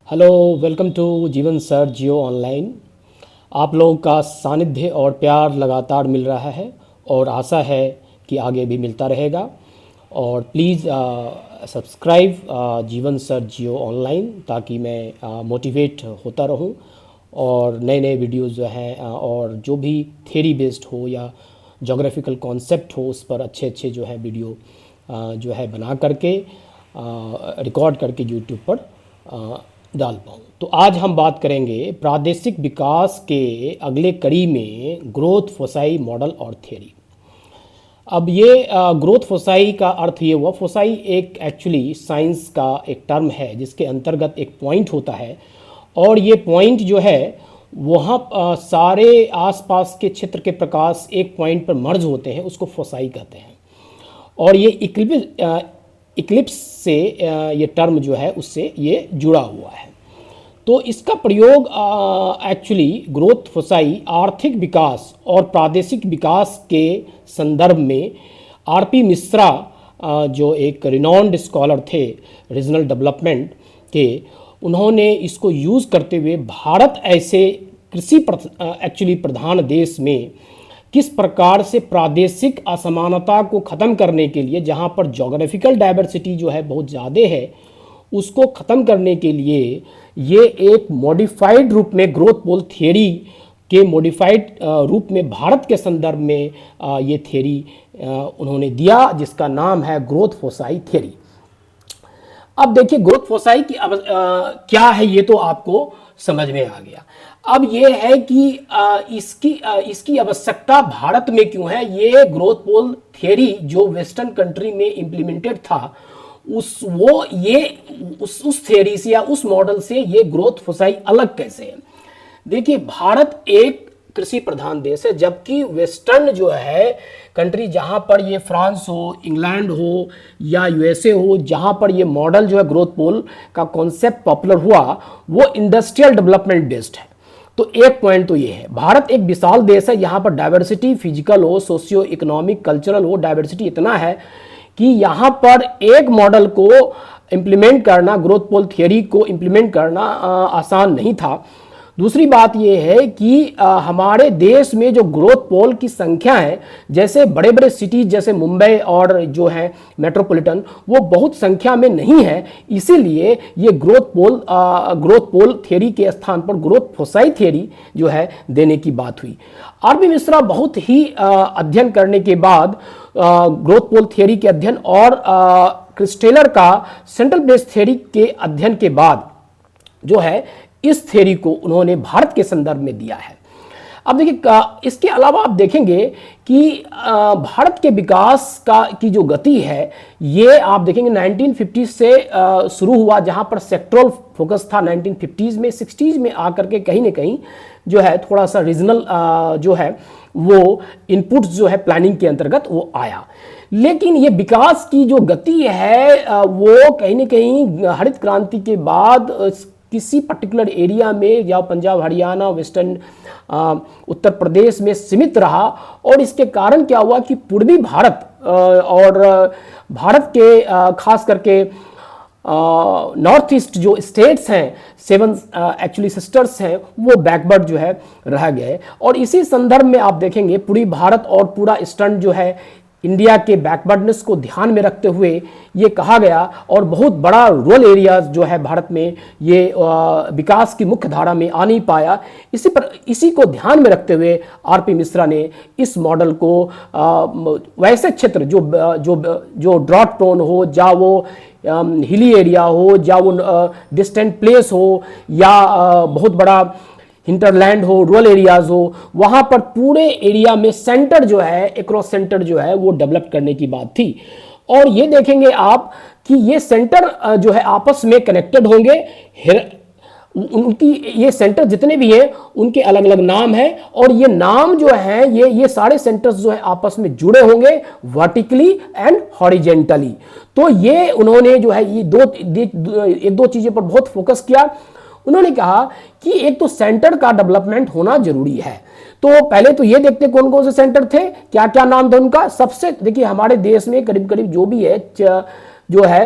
Hello, welcome to जीवन sir जियो online. आप लोगों का सानिध्य और प्यार लगातार मिल रहा है और आशा है कि आगे भी मिलता रहेगा। और प्लीज़ सब्सक्राइब जीवन सर जियो ऑनलाइन ताकि मैं मोटिवेट होता रहूं और नए नए वीडियोस जो हैं और जो भी थ्योरी बेस्ड हो या जोग्राफिकल कॉन्सेप्ट हो उस पर अच्छे अच्छे जो है वीडियो जो है बना करके रिकॉर्ड करके यूट्यूब पर डाल पाऊँ। तो आज हम बात करेंगे प्रादेशिक विकास के अगले कड़ी में ग्रोथ फोसाई मॉडल और थ्योरी। अब ये ग्रोथ फोसाई का अर्थ ये हुआ, फोसाई एक एक्चुअली साइंस का एक टर्म है जिसके अंतर्गत एक पॉइंट होता है और ये पॉइंट जो है वहाँ सारे आसपास के क्षेत्र के प्रकाश एक पॉइंट पर मर्ज होते हैं, उसको फोसाई कहते हैं। और ये इक्लिप्स से ये टर्म जो है उससे ये जुड़ा हुआ है। तो इसका प्रयोग एक्चुअली ग्रोथ फोसाई आर्थिक विकास और प्रादेशिक विकास के संदर्भ में आरपी मिश्रा जो एक रिनाउंड स्कॉलर थे रीजनल डेवलपमेंट के, उन्होंने इसको यूज़ करते हुए भारत ऐसे कृषि एक्चुअली प्रधान देश में किस प्रकार से प्रादेशिक असमानता को ख़त्म करने के लिए, जहाँ पर जोग्राफिकल डाइवर्सिटी जो है बहुत ज़्यादा है, उसको ख़त्म करने के लिए ये एक मॉडिफाइड रूप में ग्रोथ पोल थियरी के मॉडिफाइड रूप में भारत के संदर्भ में ये थियरी उन्होंने दिया जिसका नाम है ग्रोथ फोसाई थियरी। अब देखिए ग्रोथ फोसाई की क्या है ये तो आपको समझ में आ गया। अब ये है कि इसकी आवश्यकता भारत में क्यों है। ये ग्रोथ पोल थियरी जो वेस्टर्न कंट्री में इम्प्लीमेंटेड था उस थियरी से या उस मॉडल से ये ग्रोथ फोसाई अलग कैसे है। देखिए भारत एक कृषि प्रधान देश है, जबकि वेस्टर्न जो है कंट्री जहाँ पर ये फ्रांस हो, इंग्लैंड हो या यूएसए हो, जहाँ पर ये मॉडल जो है ग्रोथ पोल का कॉन्सेप्ट पॉपुलर हुआ वो इंडस्ट्रियल डेवलपमेंट बेस्ड है। तो एक पॉइंट तो ये है, भारत एक विशाल देश है, यहाँ पर डाइवर्सिटी फिजिकल हो, सोशियो इकोनॉमिक कल्चरल हो, डाइवर्सिटी इतना है कि यहाँ पर एक मॉडल को इम्प्लीमेंट करना, ग्रोथ पोल थियरी को इम्प्लीमेंट करना आसान नहीं था। दूसरी बात यह है कि हमारे देश में जो ग्रोथ पोल की संख्या है, जैसे बड़े बड़े सिटीज जैसे मुंबई और जो है मेट्रोपॉलिटन, वो बहुत संख्या में नहीं है, इसीलिए ये ग्रोथ पोल थियरी के स्थान पर ग्रोथ फोसाई थियरी जो है देने की बात हुई। आरपी मिश्रा बहुत ही अध्ययन करने के बाद ग्रोथ पोल थियरी के अध्ययन और क्रिस्टेलर का सेंट्रल बेस थियरी के अध्ययन के बाद जो है इस थियरी को उन्होंने भारत के संदर्भ में दिया है। अब देखिए इसके अलावा आप देखेंगे कि भारत के विकास की जो गति है ये आप देखेंगे 1950 से शुरू हुआ, जहां पर सेक्टरल फोकस था 1950s में। 60s में आकर के कहीं ना कहीं जो है थोड़ा सा रीजनल जो है वो इनपुट्स जो है प्लानिंग के अंतर्गत वो आया। लेकिन ये विकास की जो गति है वो कहीं ना कहीं हरित क्रांति के बाद किसी पर्टिकुलर एरिया में या पंजाब हरियाणा वेस्टर्न उत्तर प्रदेश में सीमित रहा। और इसके कारण क्या हुआ कि पूर्वी भारत और भारत के खास करके नॉर्थ ईस्ट जो स्टेट्स हैं, 7 एक्चुअली सिस्टर्स हैं, वो बैकवर्ड जो है रह गए। और इसी संदर्भ में आप देखेंगे पूरी भारत और पूरा ईस्टर्न जो है इंडिया के बैकवर्डनेस को ध्यान में रखते हुए ये कहा गया और बहुत बड़ा रूरल एरियाज जो है भारत में ये विकास की मुख्य धारा में आ नहीं पाया। इसी को ध्यान में रखते हुए आरपी मिश्रा ने इस मॉडल को वैसे क्षेत्र जो ड्रॉट प्रोन हो, या वो हिली एरिया हो, या वो डिस्टेंट प्लेस हो, या बहुत बड़ा हिंटरलैंड हो, रूरल एरियाज हो, वहाँ पर पूरे एरिया में सेंटर जो है, एक्रॉस सेंटर जो है वो डेवलप करने की बात थी। और ये देखेंगे आप कि ये सेंटर जो है आपस में कनेक्टेड होंगे। उनकी ये सेंटर जितने भी हैं उनके अलग अलग नाम हैं और ये नाम जो है ये सारे सेंटर्स जो है आपस में जुड़े होंगे वर्टिकली एंड हॉरिजेंटली। तो ये उन्होंने जो है ये एक दो चीज़ों पर बहुत फोकस किया। उन्होंने कहा कि एक तो सेंटर का डेवलपमेंट होना जरूरी है। तो पहले तो ये देखते कौन कौन से सेंटर थे, क्या क्या नाम था उनका। सबसे देखिए हमारे देश में करीब करीब जो भी है जो है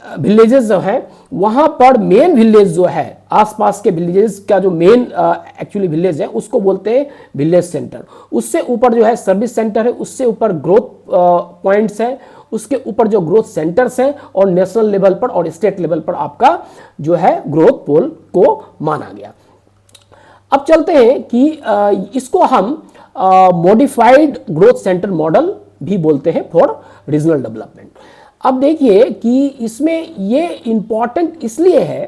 विलेजेस जो है वहां पर मेन विलेज जो है, आसपास के विलेजेस का जो मेन एक्चुअली विलेज है उसको बोलते हैं विलेज सेंटर। उससे ऊपर जो है सर्विस सेंटर है, उससे ऊपर ग्रोथ पॉइंट्स है, उसके ऊपर जो ग्रोथ सेंटर्स हैं, और नेशनल लेवल पर और स्टेट लेवल पर आपका जो है ग्रोथ पोल को माना गया। अब चलते हैं कि इसको हम मॉडिफाइड ग्रोथ सेंटर मॉडल भी बोलते हैं फॉर रीजनल डेवलपमेंट। अब देखिए कि इसमें ये इंपॉर्टेंट इसलिए है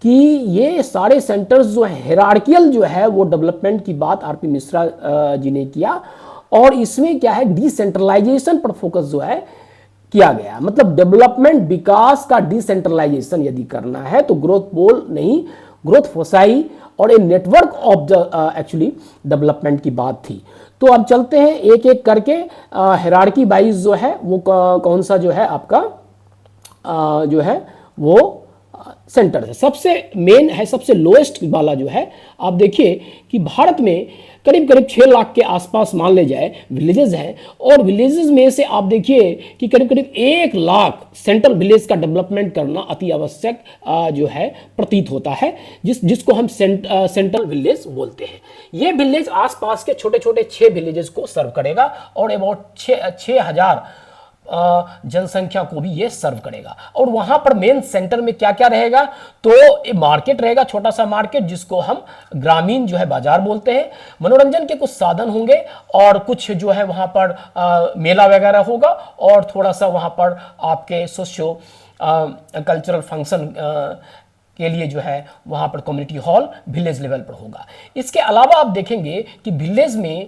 कि ये सारे सेंटर्स जो है हिरार्कियल जो है वो डेवलपमेंट की बात आरपी मिश्रा जी ने किया, और इसमें क्या है डिसेंट्रलाइजेशन पर फोकस जो है किया गया। मतलब डेवलपमेंट विकास का डिसेंट्रलाइजेशन यदि करना है तो ग्रोथ पोल नहीं, ग्रोथ फोसाई और a network of the actually development की बात थी। तो अब चलते हैं एक एक करके हिरार्की वाइज जो है वो कौन सा जो है आपका जो है वो सेंटर है। सबसे मेन है, सबसे लोएस्ट वाला जो है, आप देखिए कि भारत में करीब करीब 6 लाख के आसपास मान ले जाए विलेजेस हैं, और विलेजेस में से आप देखिए कि करीब करीब 1 लाख सेंट्रल विलेज का डेवलपमेंट करना अति आवश्यक जो है प्रतीत होता है, जिसको हम सेंट्रल विलेज बोलते हैं। ये विलेज आसपास के छोटे छोटे 6 विलेजेस को सर्व करेगा और अबाउट 6,000 जनसंख्या को भी ये सर्व करेगा। और वहां पर मेन सेंटर में क्या क्या रहेगा, तो मार्केट रहेगा, छोटा सा मार्केट जिसको हम ग्रामीण जो है बाजार बोलते हैं। मनोरंजन के कुछ साधन होंगे और कुछ जो है वहां पर मेला वगैरह होगा, और थोड़ा सा वहां पर आपके सोशियो कल्चरल फंक्शन के लिए जो है वहाँ पर कम्युनिटी हॉल विलेज लेवल पर होगा। इसके अलावा आप देखेंगे कि विलेज में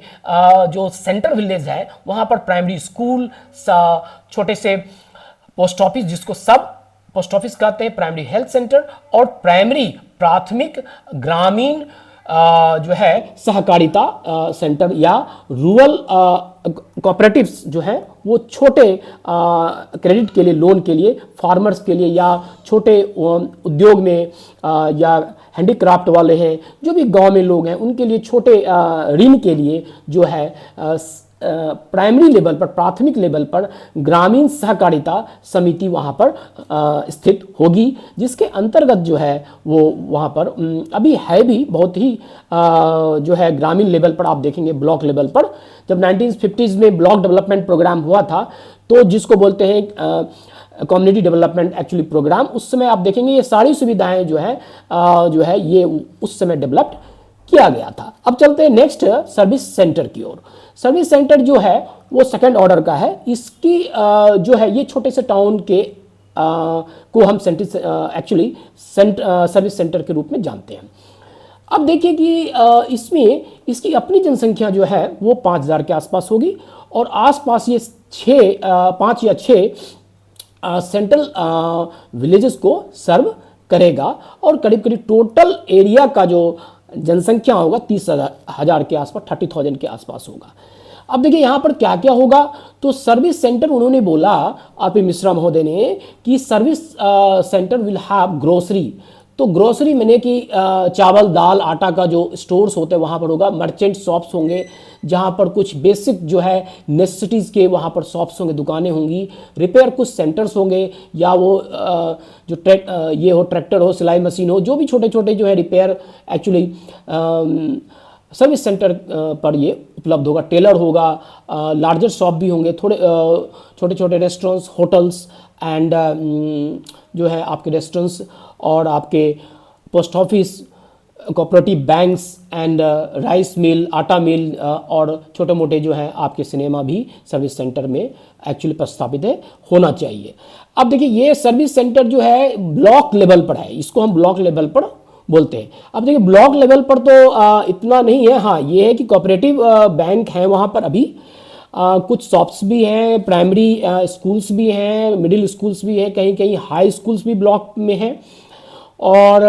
जो सेंटर विलेज है वहाँ पर प्राइमरी स्कूल, छोटे से पोस्ट ऑफिस जिसको सब पोस्ट ऑफिस कहते हैं, प्राइमरी हेल्थ सेंटर और प्राइमरी प्राथमिक ग्रामीण जो है सहकारिता सेंटर या रूरल कोऑपरेटिव्स जो है वो छोटे क्रेडिट के लिए, लोन के लिए, फार्मर्स के लिए या छोटे उद्योग में या हैंडीक्राफ्ट वाले हैं, जो भी गांव में लोग हैं उनके लिए छोटे ऋण के लिए जो है प्राइमरी लेवल पर, प्राथमिक लेवल पर ग्रामीण सहकारिता समिति वहाँ पर स्थित होगी, जिसके अंतर्गत जो है वो वहाँ पर अभी है भी बहुत ही जो है ग्रामीण लेवल पर आप देखेंगे ब्लॉक लेवल पर। जब 1950s में ब्लॉक डेवलपमेंट प्रोग्राम हुआ था तो जिसको बोलते हैं कम्युनिटी डेवलपमेंट एक्चुअली प्रोग्राम, उस समय आप देखेंगे ये सारी सुविधाएं जो है ये उस समय डेवलप्ड किया गया था। अब चलते हैं नेक्स्ट सर्विस सेंटर की ओर। सर्विस सेंटर जो है वो सेकंड ऑर्डर का है। इसकी जो है ये छोटे से टाउन के को हम एक्चुअली सर्विस सेंटर के रूप में जानते हैं। अब देखिए कि इसमें इसकी अपनी जनसंख्या जो है वो 5,000 के आसपास होगी, और आसपास ये 5 या 6 सेंट्रल विलेजेस को सर्व करेगा, और करीब करीब टोटल एरिया का जो जनसंख्या होगा 30,000 के आसपास, 30,000 के आसपास होगा। अब देखिए यहाँ पर क्या क्या होगा, तो सर्विस सेंटर उन्होंने बोला आरपी मिश्रा महोदय ने कि service centre will have grocery. तो ग्रोसरी मैंने कि चावल दाल आटा का जो स्टोर्स होते हैं वहाँ पर होगा, मर्चेंट शॉप्स होंगे जहाँ पर कुछ बेसिक जो है नेसेसिटीज़ के वहाँ पर शॉप्स होंगे, दुकानें होंगी, रिपेयर कुछ सेंटर्स होंगे, या वो जो ये हो ट्रैक्टर हो, सिलाई मशीन हो, जो भी छोटे छोटे जो है रिपेयर एक्चुअली सर्विस सेंटर पर ये उपलब्ध होगा। टेलर होगा, लार्जर शॉप भी होंगे, थोड़े छोटे छोटे रेस्टोरेंट्स, होटल्स एंड जो है आपके रेस्टोरेंट्स, और आपके post office, cooperative banks and rice mill, आटा मिल, और छोटे मोटे जो है आपके सिनेमा भी सर्विस सेंटर में एक्चुअली प्रस्तावित है, होना चाहिए। अब देखिए ये सर्विस सेंटर जो है ब्लॉक लेवल पर है, इसको हम ब्लॉक लेवल पर बोलते हैं। अब देखिए ब्लॉक लेवल पर तो इतना नहीं है, हाँ ये है कि कोऑपरेटिव बैंक हैं वहाँ पर अभी, कुछ शॉप्स भी हैं, प्राइमरी स्कूल्स भी हैं, मिडिल स्कूल्स भी हैं, कहीं कहीं हाई स्कूल्स भी ब्लॉक में हैं, और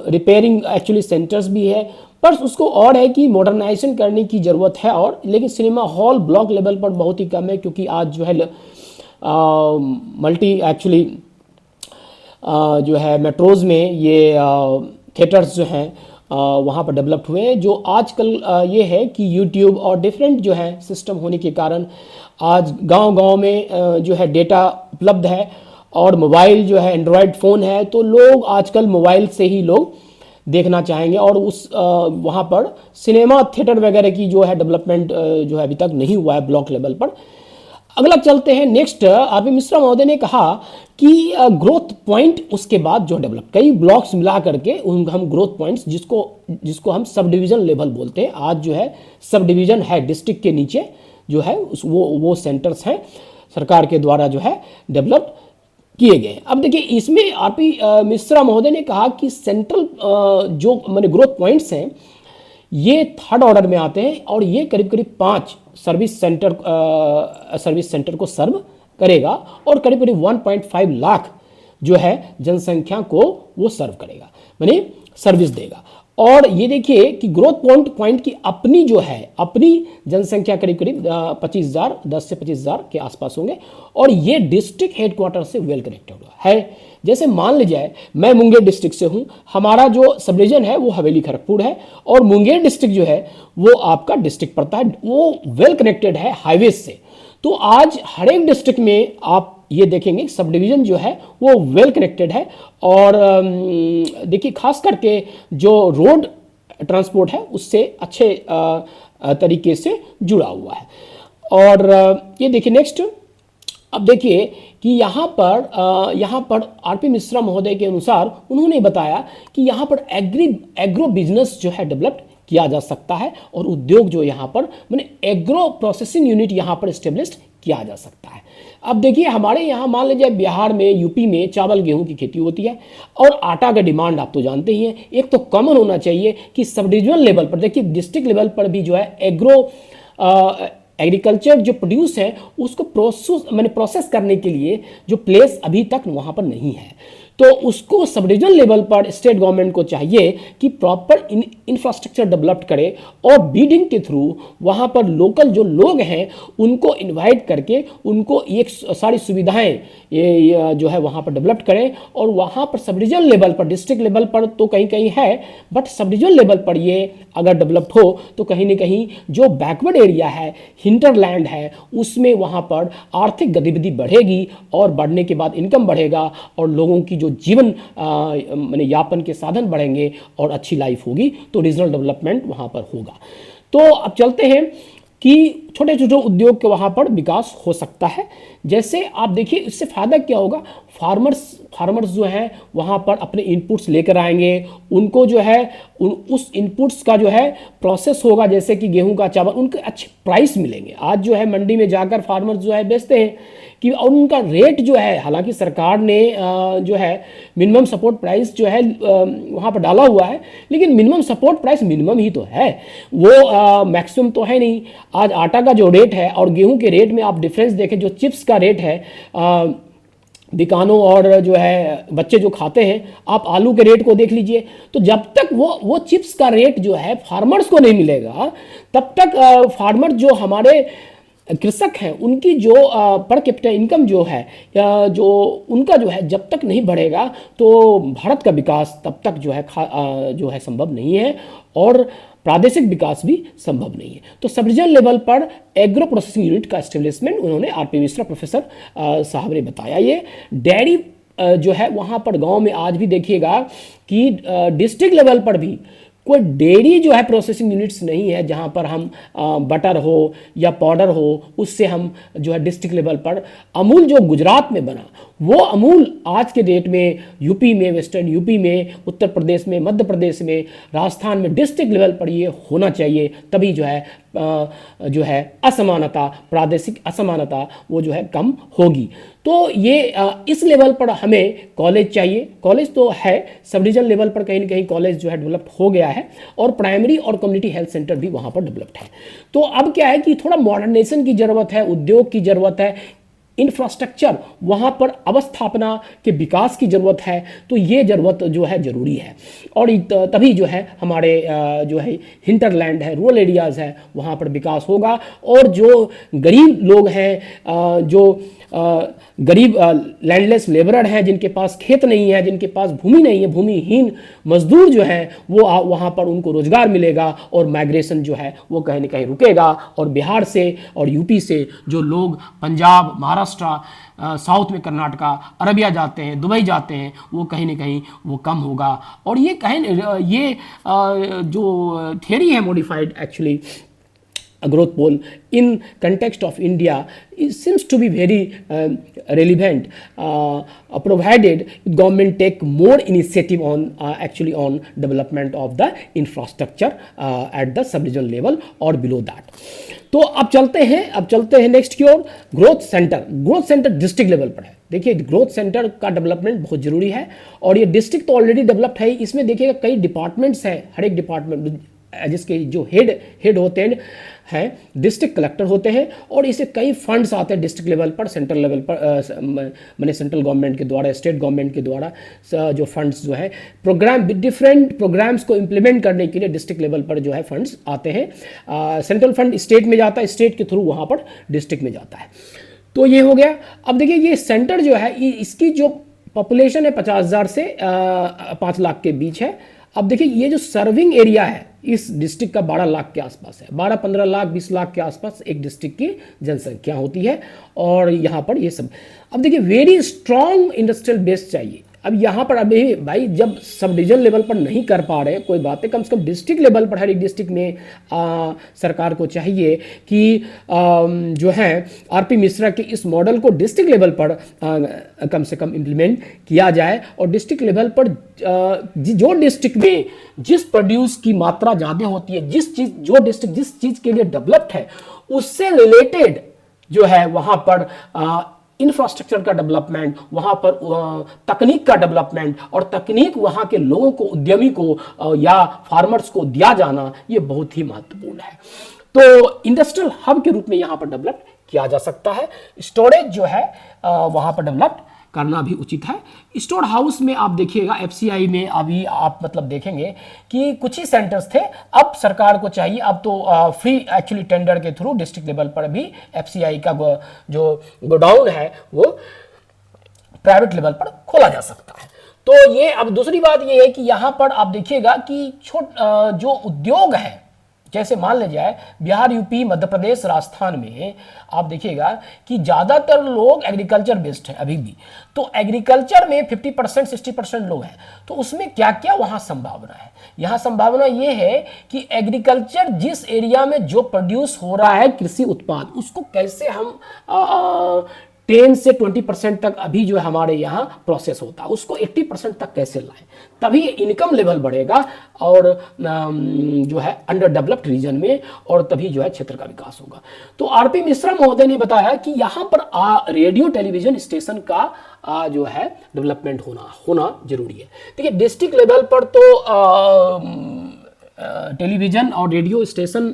रिपेयरिंग एक्चुअली सेंटर्स भी है। पर उसको और है कि मॉडर्नाइजेशन करने की ज़रूरत है, और लेकिन सिनेमा हॉल ब्लॉक लेवल पर बहुत ही कम है, क्योंकि आज जो है मल्टी एक्चुअली जो है मेट्रोज़ में ये थिएटर्स जो हैं वहाँ पर डेवलप्ड हुए हैं, जो आजकल ये है कि यूट्यूब और डिफरेंट जो है सिस्टम होने के कारण आज गांव-गांव में जो है डेटा उपलब्ध है, और मोबाइल जो है एंड्रॉयड फ़ोन है, तो लोग आजकल मोबाइल से ही लोग देखना चाहेंगे, और उस वहाँ पर सिनेमा थिएटर वगैरह की जो है डेवलपमेंट जो है अभी तक नहीं हुआ है ब्लॉक लेवल पर। अगला चलते हैं नेक्स्ट। आरपी मिश्रा महोदय ने कहा कि ग्रोथ पॉइंट उसके बाद जो डेवलप, कई ब्लॉक्स मिला करके हम ग्रोथ पॉइंट्स जिसको हम सब डिवीज़न लेवल बोलते हैं, आज जो है सब डिवीज़न है डिस्ट्रिक्ट के नीचे जो है वो सेंटर्स हैं सरकार के द्वारा जो है डेवलप किए गए। अब देखिए इसमें आरपी मिश्रा महोदय ने कहा कि सेंट्रल जो मैंने ग्रोथ पॉइंट्स हैं ये थर्ड ऑर्डर में आते हैं, और ये करीब करीब 5 सर्विस सेंटर को सर्व करेगा, और करीब करीब 1.5 लाख जो है जनसंख्या को वो सर्व करेगा, माने सर्विस देगा। और ये देखिए कि ग्रोथ पॉइंट की अपनी जो है अपनी जनसंख्या करीब करीब 25,000, 10 से 25,000 के आसपास होंगे, और ये डिस्ट्रिक्ट हेडक्वार्टर से वेल कनेक्टेड है। जैसे मान लीजिए मैं मुंगेर डिस्ट्रिक्ट से हूँ, हमारा जो सब डिवीजन है वो हवेली खड़गपुर है, और मुंगेर डिस्ट्रिक्ट जो है वो आपका डिस्ट्रिक्ट पड़ता है, वो वेल कनेक्टेड है हाईवे से। तो आज हर एक डिस्ट्रिक्ट में आप ये देखेंगे सब डिवीज़न जो है वो वेल कनेक्टेड है, और देखिए खास करके जो रोड ट्रांसपोर्ट है उससे अच्छे तरीके से जुड़ा हुआ है। और ये देखिए नेक्स्ट, अब देखिए कि यहाँ पर आरपी मिश्रा महोदय के अनुसार उन्होंने बताया कि यहाँ पर एग्रो बिजनेस जो है डेवलप किया जा सकता है, और उद्योग जो यहाँ पर मैंने एग्रो प्रोसेसिंग यूनिट यहाँ पर स्टेब्लिश किया जा सकता है। अब देखिए हमारे यहाँ मान लीजिए बिहार में, यूपी में चावल गेहूं की खेती होती है, और आटा का डिमांड आप तो जानते ही हैं। एक तो कॉमन होना चाहिए कि सब डिविजनल लेवल पर, देखिए डिस्ट्रिक्ट लेवल पर भी जो है एग्रीकल्चर जो प्रोड्यूस है उसको प्रोसेस करने के लिए जो प्लेस अभी तक वहाँ पर नहीं है, तो उसको सब डिविजनल लेवल पर स्टेट गवर्नमेंट को चाहिए कि प्रॉपर इंफ्रास्ट्रक्चर डेवलप करे, और बीडिंग के थ्रू वहाँ पर लोकल जो लोग हैं उनको इनवाइट करके उनको एक सारी सुविधाएं ये जो है वहाँ पर डेवलप करें। और वहाँ पर सब डिविजनल लेवल पर, डिस्ट्रिक्ट लेवल पर तो कहीं कहीं है, बट सब डिविजनल लेवल पर ये अगर डेवलप्ड हो तो कहीं ना कहीं जो बैकवर्ड एरिया है, हिंटरलैंड है, उसमें वहाँ पर आर्थिक गतिविधि बढ़ेगी, और बढ़ने के बाद इनकम बढ़ेगा, और लोगों की जो जीवन माने यापन के साधन बढ़ेंगे, और अच्छी लाइफ होगी, तो रीजनल डेवलपमेंट वहाँ पर होगा। तो अब चलते हैं कि छोटे छोटे उद्योग के वहाँ पर विकास हो सकता है। जैसे आप देखिए इससे फ़ायदा क्या होगा, फार्मर्स जो हैं वहाँ पर अपने इनपुट्स लेकर आएंगे, उनको जो है उस इनपुट्स का जो है प्रोसेस होगा, जैसे कि गेहूं का, चावल, उनके अच्छे प्राइस मिलेंगे। आज जो है मंडी में जाकर फार्मर्स जो है बेचते हैं कि, और उनका रेट जो है, हालांकि सरकार ने जो है मिनिमम सपोर्ट प्राइस जो है वहाँ पर डाला हुआ है, लेकिन मिनिमम सपोर्ट प्राइस मिनिमम ही तो है, वो मैक्सिमम तो है नहीं। आज आटा का जो रेट है और गेहूं के रेट में आप डिफरेंस देखें, जो चिप्स का रेट है दुकानों और जो है बच्चे जो खाते हैं, आप आलू के रेट को देख लीजिए, तो जब तक वो चिप्स का रेट जो है फार्मर्स को नहीं मिलेगा, तब तक फार्मर जो हमारे कृषक हैं उनकी जो पर कैपिटा इनकम जो है, या जो उनका जो है जब तक नहीं बढ़ेगा, तो भारत का विकास तब तक जो है संभव नहीं है, और प्रादेशिक विकास भी संभव नहीं है। तो सब रीजनल लेवल पर एग्रो प्रोसेसिंग यूनिट का एस्टेब्लिशमेंट उन्होंने आरपी मिश्रा प्रोफेसर साहब ने बताया। ये डेयरी जो है वहाँ पर गांव में आज भी देखिएगा कि डिस्ट्रिक्ट लेवल पर भी कोई डेयरी जो है प्रोसेसिंग यूनिट्स नहीं है, जहाँ पर हम बटर हो या पाउडर हो उससे हम जो है डिस्ट्रिक्ट लेवल पर, अमूल जो गुजरात में बना वो अमूल आज के डेट में यूपी में, वेस्टर्न यूपी में, उत्तर प्रदेश में, मध्य प्रदेश में, राजस्थान में डिस्ट्रिक्ट लेवल पर ये होना चाहिए, तभी जो है असमानता, प्रादेशिक असमानता वो जो है कम होगी। तो ये इस लेवल पर हमें कॉलेज चाहिए, कॉलेज तो है, सब डिविजनल लेवल पर कहीं ना कहीं कॉलेज जो है डेवलप हो गया है, और प्राइमरी और कम्युनिटी हेल्थ सेंटर भी वहाँ पर डेवलप्ड है। तो अब क्या है कि थोड़ा मॉडर्नाइजेशन की ज़रूरत है, उद्योग की ज़रूरत है, इंफ्रास्ट्रक्चर वहाँ पर अवस्थापना के विकास की ज़रूरत है, तो ये ज़रूरत जो है ज़रूरी है, और तभी जो है हमारे जो है हिंटरलैंड है, रूरल एरियाज़ है, वहाँ पर विकास होगा। और जो गरीब लोग हैं, जो गरीब लैंडलेस लेबरर हैं, जिनके पास खेत नहीं है, जिनके पास भूमि नहीं है, भूमिहीन मजदूर जो है वो वहाँ पर उनको रोजगार मिलेगा, और माइग्रेशन जो है वो कहीं ना कहीं रुकेगा, और बिहार से और यूपी से जो लोग पंजाब, महाराष्ट्र महाराष्ट्र, साउथ में कर्नाटका, अरबिया जाते हैं, दुबई जाते हैं, वो कहीं ना कहीं वो कम होगा। और ये जो थियरी है modified actually growth poll in context of India, it seems to be very relevant, provided government take more initiative on actually on development of the infrastructure at the sub-regional level or below that. तो अब चलते हैं next की ओर। Growth centre district level पर है। देखिए growth centre का development बहुत जरूरी है, और ये डिस्ट्रिक्ट तो ऑलरेडी डेवलप्ड है। इसमें देखिएगा कई डिपार्टमेंट्स हैं, हर एक डिपार्टमेंट जिसके जो हेड होते हैं डिस्ट्रिक्ट कलेक्टर होते हैं, और इसे कई फंड्स आते हैं डिस्ट्रिक्ट लेवल पर, सेंट्रल लेवल पर, मैंने सेंट्रल गवर्नमेंट के द्वारा, स्टेट गवर्नमेंट के द्वारा जो फंड्स जो है डिफरेंट प्रोग्राम्स को इम्प्लीमेंट करने के लिए डिस्ट्रिक्ट लेवल पर जो है फंड्स आते हैं। सेंट्रल फंड स्टेट में जाता है, स्टेट के थ्रू वहाँ पर डिस्ट्रिक्ट में जाता है। तो ये हो गया। अब देखिए ये सेंटर जो है इसकी जो पॉपुलेशन है 50,000 से 5 लाख के बीच है। अब देखिए ये जो सर्विंग एरिया है इस डिस्ट्रिक्ट का 12 लाख के आसपास है, 12-15 लाख 20 लाख के आसपास एक डिस्ट्रिक्ट की जनसंख्या होती है। और यहाँ पर ये सब, अब देखिए वेरी स्ट्रॉन्ग इंडस्ट्रियल बेस चाहिए। अब यहाँ पर अभी भाई जब सब डिवीजन लेवल पर नहीं कर पा रहे कोई बात है, कम से कम डिस्ट्रिक्ट लेवल पर हर एक डिस्ट्रिक्ट में सरकार को चाहिए कि जो है आरपी मिश्रा के इस मॉडल को डिस्ट्रिक्ट लेवल पर कम से कम इम्प्लीमेंट किया जाए। और डिस्ट्रिक्ट लेवल पर जो डिस्ट्रिक्ट में जिस प्रोड्यूस की मात्रा ज़्यादा होती है, जो डिस्ट्रिक्ट जिस चीज़ के लिए डेवलप्ड है, उससे रिलेटेड जो है वहाँ पर इंफ्रास्ट्रक्चर का डेवलपमेंट, वहाँ पर तकनीक का डेवलपमेंट, और तकनीक वहाँ के लोगों को, उद्यमी को या फार्मर्स को दिया जाना, ये बहुत ही महत्वपूर्ण है। तो इंडस्ट्रियल हब के रूप में यहाँ पर डेवलप किया जा सकता है। स्टोरेज जो है वहाँ पर डेवलप करना भी उचित है। स्टोर हाउस में आप देखिएगा एफसीआई में अभी आप मतलब देखेंगे कि कुछ ही सेंटर्स थे, अब सरकार को चाहिए, अब तो फ्री एक्चुअली टेंडर के थ्रू डिस्ट्रिक्ट लेवल पर भी एफसीआई का जो गोडाउन है वो प्राइवेट लेवल पर खोला जा सकता है। तो ये अब दूसरी बात ये है कि यहाँ पर आप देखिएगा कि जो उद्योग है, जैसे मान लिया जाए बिहार, यूपी, मध्य प्रदेश, राजस्थान में आप देखिएगा कि ज़्यादातर लोग एग्रीकल्चर बेस्ड है अभी भी। तो एग्रीकल्चर में 50% 60% लोग हैं। तो उसमें क्या क्या वहाँ संभावना है? यहाँ संभावना ये है कि एग्रीकल्चर जिस एरिया में जो प्रोड्यूस हो रहा है कृषि उत्पाद, उसको कैसे हम 10 से 20% तक अभी जो है हमारे यहाँ प्रोसेस होता है, उसको 80% तक कैसे लाएं, तभी इनकम लेवल बढ़ेगा और जो है अंडर डेवलप्ड रीजन में, और तभी जो है क्षेत्र का विकास होगा। तो आरपी मिश्रा महोदय ने बताया कि यहाँ पर रेडियो टेलीविजन स्टेशन का जो है डेवलपमेंट होना जरूरी है। देखिए डिस्ट्रिक्ट लेवल पर तो टेलीविज़न और रेडियो स्टेशन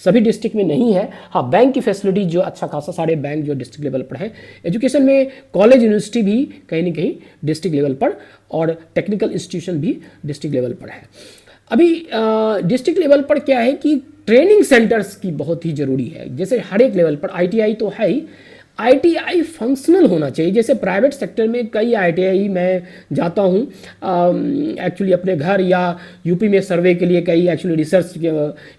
सभी डिस्ट्रिक्ट में नहीं है। हाँ, बैंक की फैसिलिटी जो अच्छा खासा सारे बैंक जो डिस्ट्रिक्ट लेवल पर है, एजुकेशन में कॉलेज यूनिवर्सिटी भी कहीं ना कहीं डिस्ट्रिक्ट लेवल पर, और टेक्निकल इंस्टीट्यूशन भी डिस्ट्रिक्ट लेवल पर है। अभी डिस्ट्रिक्ट लेवल पर क्या है कि ट्रेनिंग सेंटर्स की बहुत ही ज़रूरी है। जैसे हर एक लेवल पर आईटीआई तो है ही, आईटीआई फंक्शनल होना चाहिए। जैसे प्राइवेट सेक्टर में कई आईटीआई मैं जाता हूँ एक्चुअली अपने घर या यूपी में सर्वे के लिए, कई एक्चुअली रिसर्च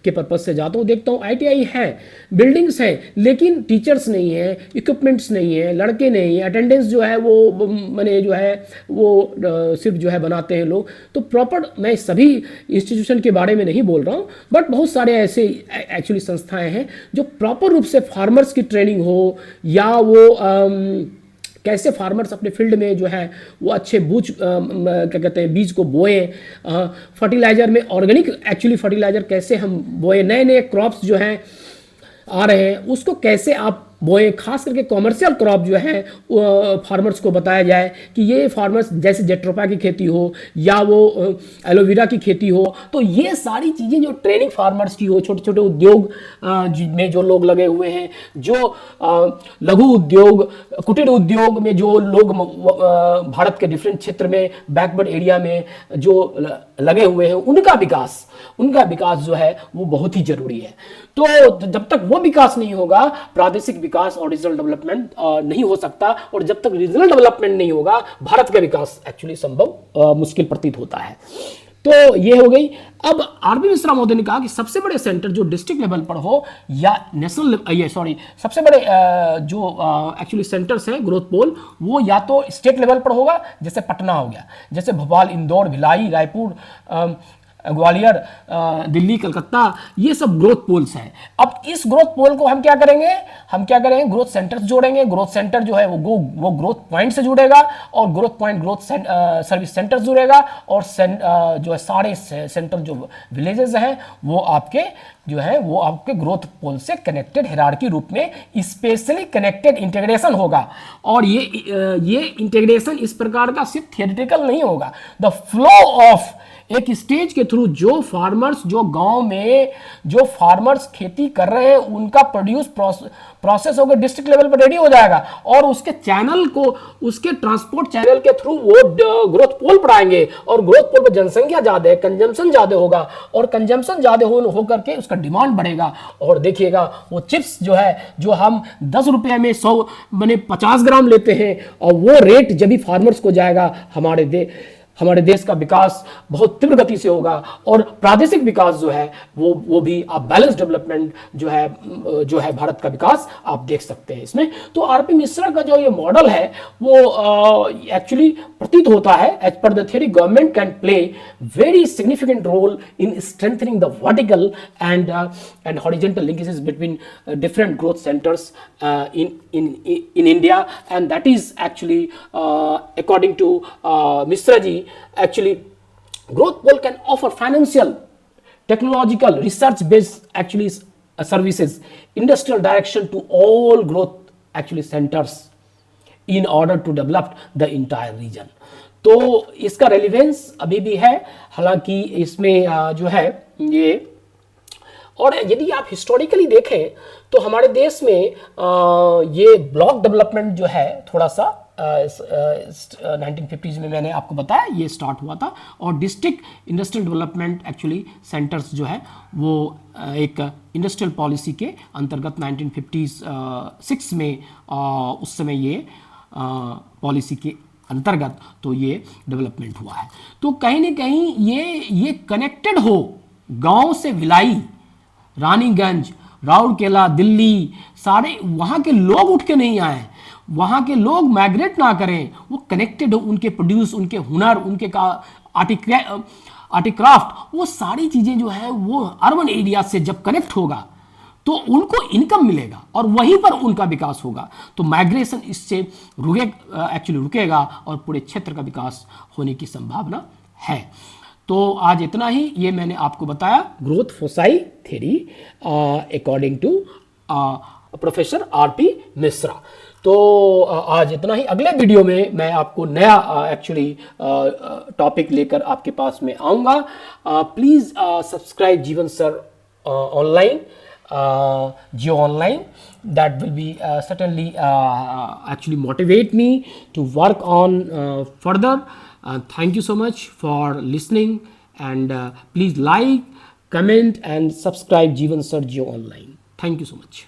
के पर्पज़ से जाता हूँ, देखता हूँ आईटीआई है, बिल्डिंग्स हैं, लेकिन टीचर्स नहीं है, इक्विपमेंट्स नहीं है, लड़के नहीं है, अटेंडेंस जो है वो मैंने जो है वो सिर्फ जो है बनाते हैं लोग। तो प्रॉपर, मैं सभी इंस्टीट्यूशन के बारे में नहीं बोल रहा हूँ, बट बहुत सारे ऐसे एक्चुअली संस्थाएँ हैं जो प्रॉपर रूप से फार्मर्स की ट्रेनिंग हो, या वो कैसे फार्मर्स अपने फील्ड में जो है वो अच्छे क्या कहते हैं बीज को बोए, फर्टिलाइजर में ऑर्गेनिक एक्चुअली फर्टिलाइजर कैसे हम बोए, नए नए क्रॉप्स जो हैं आ रहे हैं उसको कैसे आप बोए, खास करके कॉमर्शियल क्रॉप जो है फार्मर्स को बताया जाए कि ये फार्मर्स जैसे जेट्रोपा की खेती हो या वो एलोवेरा की खेती हो, तो ये सारी चीज़ें जो ट्रेनिंग फार्मर्स की हो, छोटे छोटे उद्योग में जो लोग लगे हुए हैं, जो लघु उद्योग, कुटीर उद्योग में जो लोग भारत के डिफरेंट क्षेत्र में बैकवर्ड एरिया में जो लगे हुए हैं, उनका विकास जो है वो बहुत ही जरूरी है। तो जब तक वो विकास नहीं होगा, प्रादेशिक विकास और रीजनल डेवलपमेंट नहीं हो सकता, और जब तक रीजनल डेवलपमेंट नहीं होगा, भारत का विकास एक्चुअली संभव मुश्किल प्रतीत होता है। तो ये हो गई। अब आरपी मिश्रा महोदय ने कहा कि सबसे बड़े सेंटर जो डिस्ट्रिक्ट लेवल पर हो या नेशनल, ये सॉरी, सबसे बड़े जो एक्चुअली सेंटर्स है ग्रोथ पोल, वो या तो स्टेट लेवल पर होगा, जैसे पटना हो गया, जैसे भोपाल, इंदौर, भिलाई, रायपुर, ग्वालियर, दिल्ली, कलकत्ता, ये सब ग्रोथ पोल्स हैं। अब इस ग्रोथ पोल को हम क्या करेंगे, ग्रोथ सेंटर्स जोड़ेंगे। ग्रोथ सेंटर जो है वो ग्रोथ पॉइंट से जुड़ेगा, और growth point growth service centre जुड़ेगा, और जो है सारे सेंटर जो विलेजेस हैं वो आपके जो है वो आपके ग्रोथ पोल से कनेक्टेड हायरार्की रूप में स्पेशली कनेक्टेड इंटीग्रेशन होगा। और ये इंटीग्रेशन इस प्रकार का सिर्फ थियोरेटिकल नहीं होगा। द फ्लो ऑफ एक स्टेज के थ्रू जो फार्मर्स, जो गांव में जो फार्मर्स खेती कर रहे हैं, उनका प्रोड्यूस प्रोसेस होकर डिस्ट्रिक्ट लेवल पर रेडी हो जाएगा, और उसके चैनल को, उसके ट्रांसपोर्ट चैनल के थ्रू वो ग्रोथ पोल पर आएंगे, और ग्रोथ पोल पर जनसंख्या ज्यादा है, कंजम्पशन ज्यादा होगा, और कंजम्पशन ज्यादा होकर के उसका डिमांड बढ़ेगा। और देखिएगा वो चिप्स जो है, जो हम 10 रुपये में 100 माने 50 ग्राम लेते हैं, और वो रेट जब भी फार्मर्स को जाएगा, हमारे देश का विकास बहुत तीव्र गति से होगा। और प्रादेशिक विकास जो है वो भी आप बैलेंस डेवलपमेंट जो है भारत का विकास आप देख सकते हैं इसमें। तो आरपी मिश्रा का जो ये मॉडल है वो एक्चुअली प्रतीत होता है, as per the theory government can play very significant role in strengthening the vertical and horizontal linkages between different growth centres in India, and that is actually according to Mishra ji, actually growth pole can offer financial, technological, research based actually services, industrial direction to all growth actually centers in order to develop the entire region। तो इसका relevance अभी भी है, हालांकि इसमें जो है ये, और यदि आप हिस्टोरिकली देखें तो हमारे देश में ये ब्लॉक डेवलपमेंट जो है थोड़ा सा 1950s में मैंने आपको बताया ये स्टार्ट हुआ था, और district industrial development actually centres जो है वो एक इंडस्ट्रियल पॉलिसी के अंतर्गत 1956 में उस समय ये पॉलिसी के अंतर्गत तो ये डेवलपमेंट हुआ है। तो कहीं ना कहीं ये कनेक्टेड हो, गांव से भिलाई, रानीगंज, राउरकेला, दिल्ली, सारे वहाँ के लोग उठ के नहीं आए, वहाँ के लोग माइग्रेट ना करें, वो कनेक्टेड हो, उनके प्रोड्यूस, उनके हुनर, उनके आर्टिक्राफ्ट, वो सारी चीज़ें जो है वो अर्बन एरिया से जब कनेक्ट होगा तो उनको इनकम मिलेगा और वहीं पर उनका विकास होगा। तो माइग्रेशन इससे रुकेगा और पूरे क्षेत्र का विकास होने की संभावना है। तो आज इतना ही, ये मैंने आपको बताया growth foci theory according to professor RP Mishra. तो आज इतना ही। अगले वीडियो में मैं आपको नया एक्चुअली टॉपिक लेकर आपके पास में आऊँगा। प्लीज़ सब्सक्राइब जीवन sir online, Geo Online. That will be certainly actually motivate me to work on further. Thank you so much for listening, and please like, comment and subscribe Jeevan Sir Geo Online. Thank you so much.